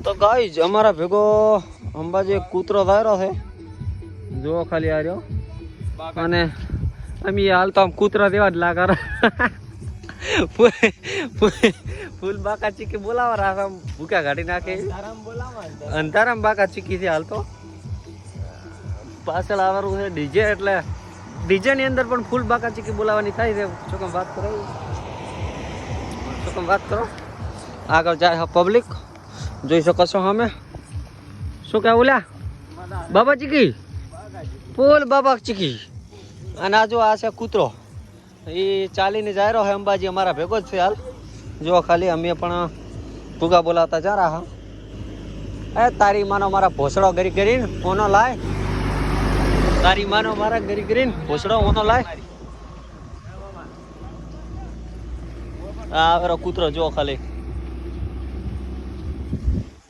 તો ગાઈઝ અમારા ભેગો અંબાજી એક કૂતરો ધાર્યો છે, જો ખાલી આ રહ્યો. અને અમે હાલ તો આમ કૂતરા જેવા જ લાગે. ફૂલ બાકા ચીકી બોલાવા રાખે, ભૂકા કાઢી નાખે. અંધારામ બાકા ચીકી છે હાલ તો. પાછળ આવવાનું છે ડીજે, એટલે ડીજે ની અંદર પણ ફૂલ બાકા ચીકી બોલાવાની થાય છે. શું કેમ વાત કરો, શું કેમ વાત કરો. આગળ જાય પબ્લિક જોઈ શકો છો અમે. શું કે ઓલા બાબા ચીકી, ફૂલ બાબા ચીકી. અને આ જો આ છે કૂતરો, એ ચાલીને જાય રહ્યો છે અંબાજી, અમારા ભેગો જ છે હાલ. જો ખાલી અમે પણ ભૂગા બોલાવતા જા રહ્યા. એ તારી માનો મારા ભોસડો ગરી કરીને ઓનો લાય, તારી માનો મારા ગરી કરીને ભોસડો ઓનો લાય. આ કૂતરો જો ખાલી